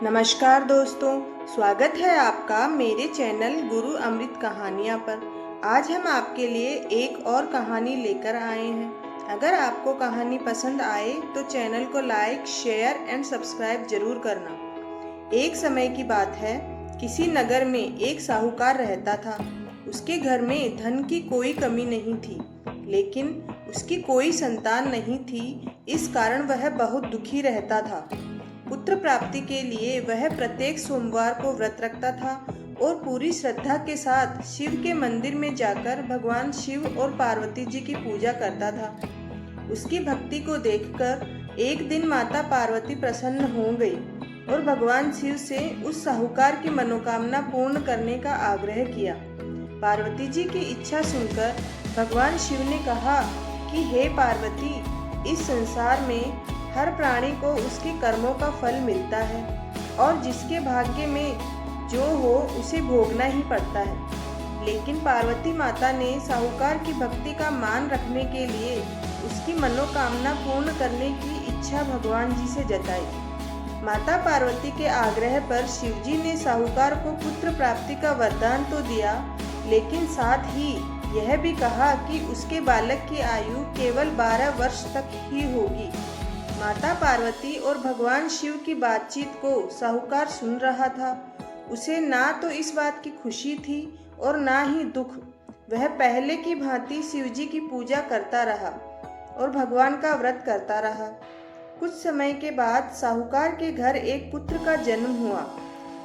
नमस्कार दोस्तों, स्वागत है आपका मेरे चैनल गुरु अमृत कहानियाँ पर। आज हम आपके लिए एक और कहानी लेकर आए हैं। अगर आपको कहानी पसंद आए तो चैनल को लाइक, शेयर एंड सब्सक्राइब जरूर करना। एक समय की बात है, किसी नगर में एक साहूकार रहता था। उसके घर में धन की कोई कमी नहीं थी, लेकिन उसकी कोई संतान नहीं थी। इस कारण वह बहुत दुखी रहता था। पुत्र प्राप्ति के लिए वह प्रत्येक सोमवार को व्रत रखता था और पूरी श्रद्धा के साथ शिव के मंदिर में जाकर भगवान शिव और पार्वती जी की पूजा करता था। उसकी भक्ति को देखकर एक दिन माता पार्वती प्रसन्न हो गई और भगवान शिव से उस साहूकार की मनोकामना पूर्ण करने का आग्रह किया। पार्वती जी की इच्छा सुनकर भगवान शिव ने कहा कि हे पार्वती, इस संसार में हर प्राणी को उसके कर्मों का फल मिलता है और जिसके भाग्य में जो हो उसे भोगना ही पड़ता है। लेकिन पार्वती माता ने साहूकार की भक्ति का मान रखने के लिए उसकी मनोकामना पूर्ण करने की इच्छा भगवान जी से जताई। माता पार्वती के आग्रह पर शिवजी ने साहूकार को पुत्र प्राप्ति का वरदान तो दिया, लेकिन साथ ही यह भी कहा कि उसके बालक की आयु केवल 12 वर्ष तक ही होगी। माता पार्वती और भगवान शिव की बातचीत को साहूकार सुन रहा था। उसे ना तो इस बात की खुशी थी और ना ही दुख। वह पहले की भांति शिवजी की पूजा करता रहा और भगवान का व्रत करता रहा। कुछ समय के बाद साहूकार के घर एक पुत्र का जन्म हुआ।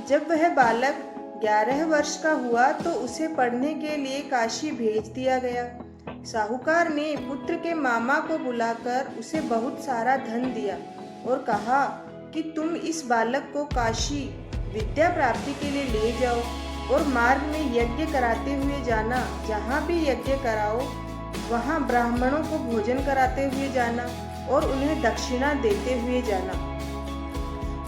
जब वह बालक 11 वर्ष का हुआ तो उसे पढ़ने के लिए काशी भेज दिया गया। साहूकार ने पुत्र के मामा को बुलाकर उसे बहुत सारा धन दिया और कहा कि तुम इस बालक को काशी विद्या प्राप्ति के लिए ले जाओ और मार्ग में यज्ञ कराते हुए जाना। जहाँ भी यज्ञ कराओ वहाँ ब्राह्मणों को भोजन कराते हुए जाना और उन्हें दक्षिणा देते हुए जाना।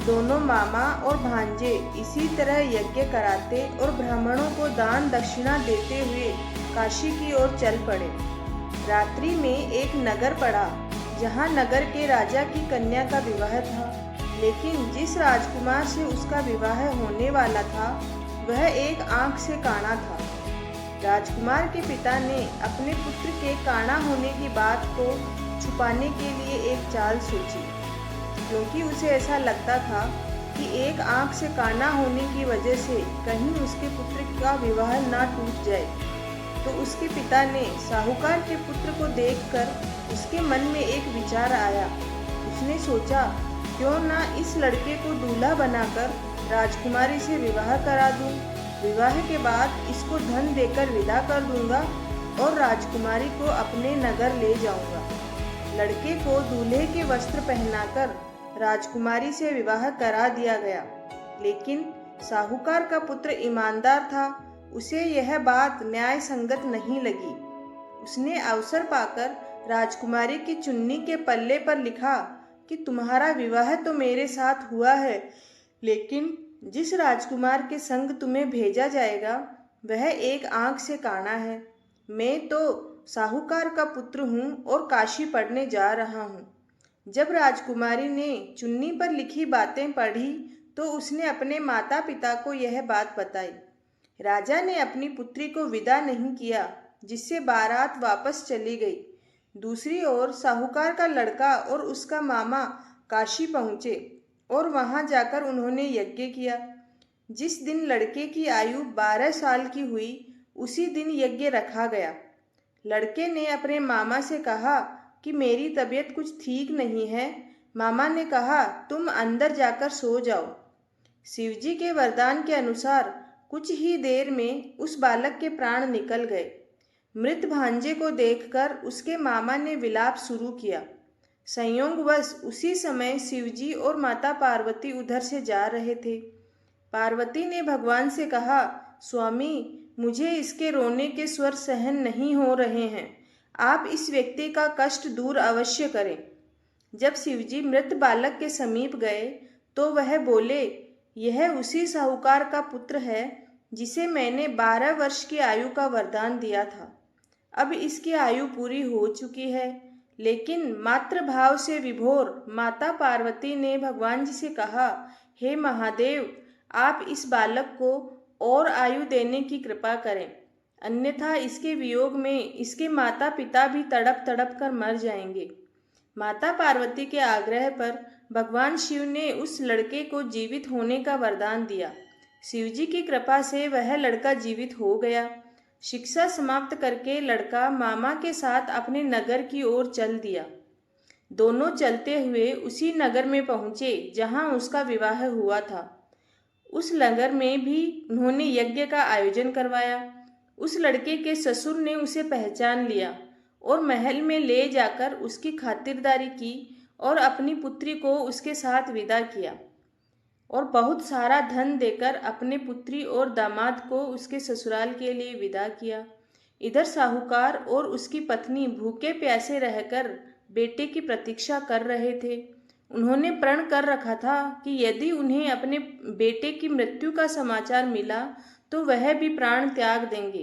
दोनों मामा और भांजे इसी तरह यज्ञ कराते और ब्राह्मणों को दान दक्षिणा देते हुए काशी की ओर चल पड़े। रात्रि में एक नगर पड़ा, जहाँ नगर के राजा की कन्या का विवाह था। लेकिन जिस राजकुमार से उसका विवाह होने वाला था वह एक आंख से काना था। राजकुमार के पिता ने अपने पुत्र के काना होने की बात को छुपाने के लिए एक चाल सोची, क्योंकि उसे ऐसा लगता था कि एक आंख से काना होने की वजह से कहीं उसके पुत्र का विवाह ना टूट जाए। तो उसके पिता ने साहूकार के पुत्र को देखकर उसके मन में एक विचार आया। उसने सोचा, क्यों ना इस लड़के को दूल्हा बनाकर राजकुमारी से विवाह करा दूं। विवाह के बाद इसको धन देकर विदा कर दूंगा और राजकुमारी को अपने नगर ले जाऊंगा। लड़के को दूल्हे के वस्त्र पहनाकर राजकुमारी से विवाह करा दिया गया। लेकिन साहूकार का पुत्र ईमानदार था। उसे यह बात न्याय संगत नहीं लगी। उसने अवसर पाकर राजकुमारी की चुन्नी के पल्ले पर लिखा कि तुम्हारा विवाह तो मेरे साथ हुआ है, लेकिन जिस राजकुमार के संग तुम्हें भेजा जाएगा वह एक आंख से काना है। मैं तो साहूकार का पुत्र हूँ और काशी पढ़ने जा रहा हूँ। जब राजकुमारी ने चुन्नी पर लिखी बातें पढ़ी तो उसने अपने माता पिता को यह बात बताई। राजा ने अपनी पुत्री को विदा नहीं किया, जिससे बारात वापस चली गई। दूसरी ओर साहूकार का लड़का और उसका मामा काशी पहुँचे और वहां जाकर उन्होंने यज्ञ किया। जिस दिन लड़के की आयु 12 साल की हुई उसी दिन यज्ञ रखा गया। लड़के ने अपने मामा से कहा कि मेरी तबीयत कुछ ठीक नहीं है। मामा ने कहा, तुम अंदर जाकर सो जाओ। शिवजी के वरदान के अनुसार कुछ ही देर में उस बालक के प्राण निकल गए। मृत भांजे को देखकर उसके मामा ने विलाप शुरू किया। संयोगवश उसी समय शिवजी और माता पार्वती उधर से जा रहे थे। पार्वती ने भगवान से कहा, स्वामी, मुझे इसके रोने के स्वर सहन नहीं हो रहे हैं। आप इस व्यक्ति का कष्ट दूर अवश्य करें। जब शिवजी मृत बालक के समीप गए तो वह बोले, यह उसी साहूकार का पुत्र है जिसे मैंने 12 वर्ष की आयु का वरदान दिया था। अब इसकी आयु पूरी हो चुकी है। लेकिन मातृ भाव से विभोर माता पार्वती ने भगवान जी से कहा, हे महादेव, आप इस बालक को और आयु देने की कृपा करें, अन्यथा इसके वियोग में इसके माता पिता भी तड़प तड़प कर मर जाएंगे। माता पार्वती के आग्रह पर भगवान शिव ने उस लड़के को जीवित होने का वरदान दिया। शिवजी की कृपा से वह लड़का जीवित हो गया। शिक्षा समाप्त करके लड़का मामा के साथ अपने नगर की ओर चल दिया। दोनों चलते हुए उसी नगर में पहुंचे जहां उसका विवाह हुआ था। उस नगर में भी उन्होंने यज्ञ का आयोजन करवाया। उस लड़के के ससुर ने उसे पहचान लिया और महल में ले जाकर उसकी खातिरदारी की और अपनी पुत्री को उसके साथ विदा किया और बहुत सारा धन देकर अपने पुत्री और दामाद को उसके ससुराल के लिए विदा किया। इधर साहूकार और उसकी पत्नी भूखे प्यासे रहकर बेटे की प्रतीक्षा कर रहे थे। उन्होंने प्रण कर रखा था कि यदि उन्हें अपने बेटे की मृत्यु का समाचार मिला तो वह भी प्राण त्याग देंगे,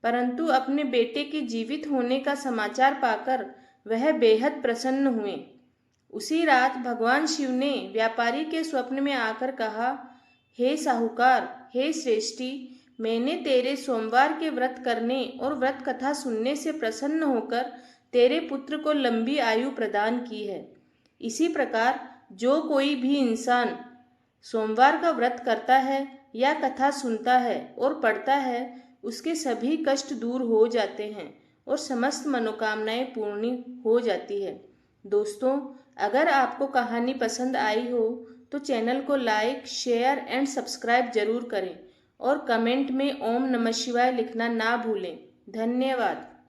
परंतु अपने बेटे के जीवित होने का समाचार पाकर वह बेहद प्रसन्न हुए। उसी रात भगवान शिव ने व्यापारी के स्वप्न में आकर कहा, हे साहूकार, हे श्रेष्ठी, मैंने तेरे सोमवार के व्रत करने और व्रत कथा सुनने से प्रसन्न होकर तेरे पुत्र को लंबी आयु प्रदान की है। इसी प्रकार जो कोई भी इंसान सोमवार का व्रत करता है या कथा सुनता है और पढ़ता है, उसके सभी कष्ट दूर हो जाते हैं और समस्त मनोकामनाएं पूर्ण हो जाती है। दोस्तों, अगर आपको कहानी पसंद आई हो तो चैनल को लाइक, शेयर एंड सब्सक्राइब जरूर करें और कमेंट में ओम नमः शिवाय लिखना ना भूलें। धन्यवाद।